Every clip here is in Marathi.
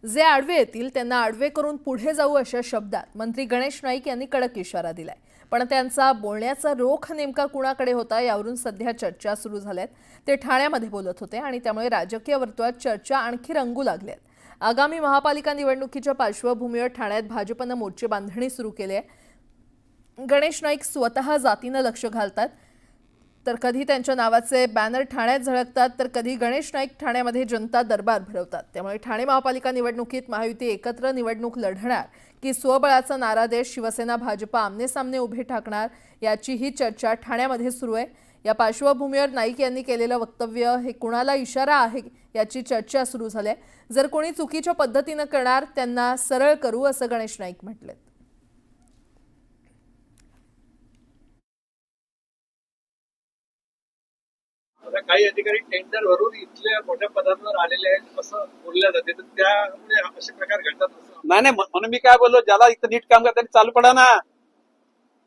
जे आडवे येतील त्यांना आडवे करून पुढे जाऊ अशा शब्दात मंत्री गणेश नाईक यांनी कडक इशारा दिलाय। पण त्यांचा बोलण्याचा रोख नेमका कुणाकडे होता यावरून सध्या चर्चा सुरू झाल्यात। ते ठाण्यामध्ये बोलत होते आणि त्यामुळे राजकीय वर्तुळात चर्चा आणखी रंगू लागल्यात। आगामी महापालिका निवडणुकीच्या पार्श्वभूमीवर ठाण्यात भाजपने मोर्चे बांधणी सुरू केली आहे। गणेश नाईक स्वतः जातीने लक्ष घालतात, तर कधी त्यांच्या नावाचे बॅनर ठाण्यात झळकतात, तर कधी गणेश नाईक ठाण्यामध्ये जनता दरबार भरवतात। त्यामुळे ठाणे महापालिका निवडणुकीत महायुती एकत्र निवडणूक लढणार की स्वबळाचा नारा देश शिवसेना भाजप आमने-सामने उभे ठाकणार याची ही चर्चा ठाण्यामध्ये सुरू आहे। या पार्श्वभूमीवर नाईक यांनी केलेलं वक्तव्य हे कुणाला इशारा आहे याची चर्चा सुरू झाली आहे। जर कोणी चुकीच्या पद्धतीने करणार त्यांना सरळ करू असं गणेश नाईक म्हटले। काही अधिकारी टेंडर वरून इथल्या मोठ्या पदांवर आलेले आहेत असं बोलल्या जाते, तर त्यामुळे असे प्रकार घडतात नाही। म्हणून मी काय बोललो, ज्याला इथं नीट काम करताना चालू पडा ना।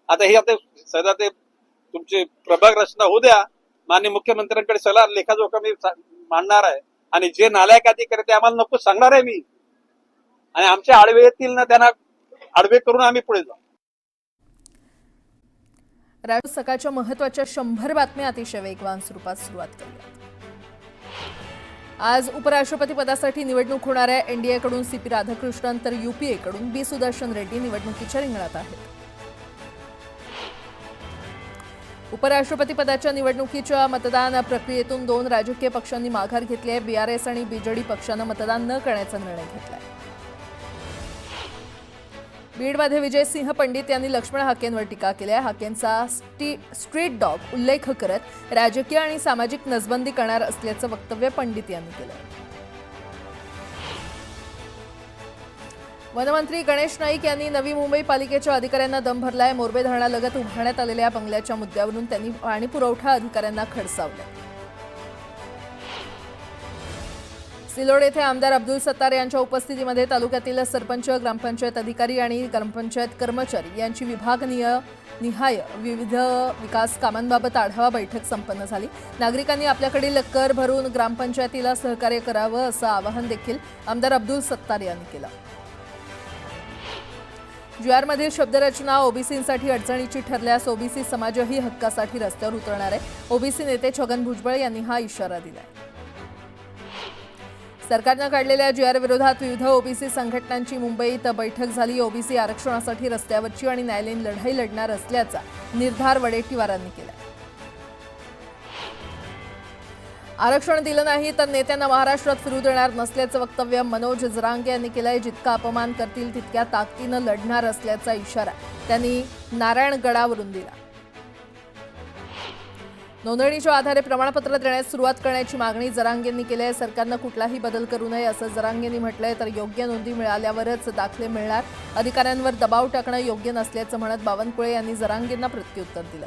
आता हे आता सध्या ते तुमची प्रभाग रचना होऊ द्या, माननीय मुख्यमंत्र्यांकडे सगळा लेखाजोखा मी मांडणार आहे आणि जे नालायक अधिकारी ते आम्हाला नको सांगणार आहे मी, आणि आमचे आडवे येतील ना त्यांना आडवे करून आम्ही पुढे जाऊ। राज्य सकाळच्या महत्त्वाच्या 100 बातम्या अतिशय वेगवान स्वरूपात सुरुवात करूया। आज उपराष्ट्रपती पदासाठी निवडणूक होणार आहे। एनडीए कडून सीपी राधाकृष्णन तर यूपीए कडून बी सुदर्शन रेड्डी निवडणुकीच्या रिंगणात आहेत। उपराष्ट्रपती पदाच्या निवडणुकीच्या मतदान प्रक्रियेतून 2 राजकीय पक्षांनी माघार घेतली आहे। बीआरएस आणि बीजेडी पक्षानं मतदान न करण्याचा निर्णय घेतलाय। बीडमध्ये विजयसिंह पंडित यांनी लक्ष्मण हाकेंवर टीका केली आहे। हाकेंचा स्ट्रीट डॉग उल्लेख करत राजकीय आणि सामाजिक नसबंदी करणार असल्याचं वक्तव्य पंडित यांनी केलं। वनमंत्री गणेश नाईक यांनी नवी मुंबई पालिकेच्या अधिकाऱ्यांना दम भरलाय। मोरबे धरणालगत उभारण्यात आलेल्या बंगल्याच्या मुद्द्यावरून त्यांनी पाणी पुरवठा अधिकाऱ्यांना खडसावलं। सिल्लोड येथे आमदार अब्दुल सत्तार यांच्या उपस्थितीमध्ये तालुक्यातील सरपंच, ग्रामपंचायत अधिकारी आणि ग्रामपंचायत कर्मचारी यांची विभागनिहाय विविध विकास कामांबाबत आढावा बैठक संपन्न झाली। नागरिकांनी आपल्याकडील कर भरून ग्रामपंचायतीला सहकार्य करावं असं आवाहन देखील आमदार अब्दुल सत्तार यांनी केलं। जुआरमधील शब्दरचना ओबीसींसाठी अडचणीची ठरल्यास ओबीसी समाजही हक्कासाठी रस्त्यावर उतरणार आहे। ओबीसी नेते छगन भुजबळ यांनी हा इशारा दिलाय। सरकारनं काढलेल्या जीआर विरोधात विविध ओबीसी संघटनांची मुंबईत बैठक झाली। ओबीसी आरक्षणासाठी रस्त्यावरची आणि न्यायालयीन लढाई लढणार असल्याचा निर्धार वडेट्टीवारांनी केला। आरक्षण दिलं नाही तर नेत्यांना महाराष्ट्रात फिरू देणार नसल्याचं वक्तव्य मनोज जरांगे यांनी केलंय। जितका अपमान करतील तितक्या ताकदीनं लढणार असल्याचा इशारा त्यांनी नारायणगडावरून दिला। नोंदणीच्या आधारे प्रमाणपत्र देण्यास सुरुवात करण्याची मागणी जरांगेंनी केली आहे। सरकारनं कुठलाही बदल करू नये असं जरांगेंनी म्हटलंय। तर योग्य नोंदी मिळाल्यावरच दाखले मिळणार, अधिकाऱ्यांवर दबाव टाकणं योग्य नसल्याचं म्हणत बावनकुळे यांनी जरांगेंना प्रत्युत्तर दिलं।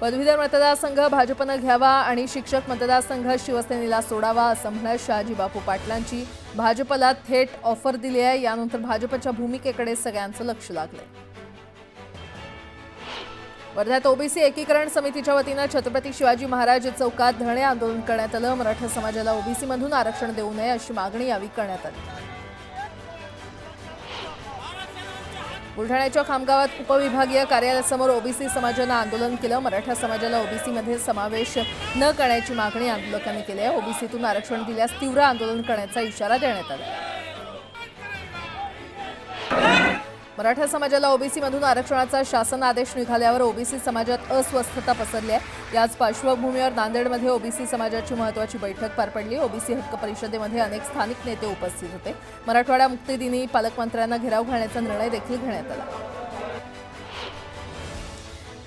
पदवीधर मतदारसंघ भाजपनं घ्यावा आणि शिक्षक मतदारसंघ शिवसेनेला सोडावा असं म्हणत शहाजी बापू पाटलांची भाजपला थेट ऑफर दिली आहे। यानंतर भाजपच्या भूमिकेकडे सगळ्यांचं लक्ष लागलंय। वर्ध्यात ओबीसी एकीकरण समितीच्या वतीनं छत्रपती शिवाजी महाराज चौकात धरणे आंदोलन करण्यात आलं। मराठा समाजाला ओबीसीमधून आरक्षण देऊ नये अशी मागणी यावेळी करण्यात आली। बुलढाण्याच्या खामगावात उपविभागीय कार्यालयासमोर ओबीसी समाजानं आंदोलन केलं। मराठा समाजाला ओबीसीमध्ये समावेश न करण्याची मागणी आंदोलकांनी केली आहे। ओबीसीतून आरक्षण दिल्यास तीव्र आंदोलन करण्याचा इशारा देण्यात आला। मराठा समाजाला ओबीसीमधून आरक्षणाचा शासन आदेश निघाल्यावर ओबीसी समाजात अस्वस्थता पसरली आहे। याच पार्श्वभूमीवर नांदेडमध्ये ओबीसी समाजाची महत्त्वाची बैठक पार पडली। ओबीसी हक्क परिषदेमध्ये अनेक स्थानिक नेते उपस्थित होते। मराठवाडा मुक्ती दिनी पालकमंत्र्यांना घेराव घालण्याचा निर्णय देखील घेण्यात आला।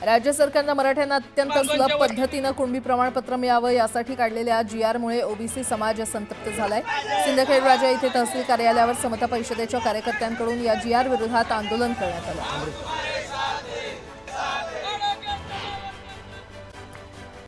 राज्य सरकारनं मराठ्यांना अत्यंत सुलभ पद्धतीनं कुणबी प्रमाणपत्र मिळावं यासाठी काढलेल्या जीआरमुळे ओबीसी समाज संतप्त झालाय। सिंदखेडराजा येथे तहसील कार्यालयावर समता परिषदेच्या कार्यकर्त्यांकडून या जीआर विरोधात आंदोलन करण्यात आलं।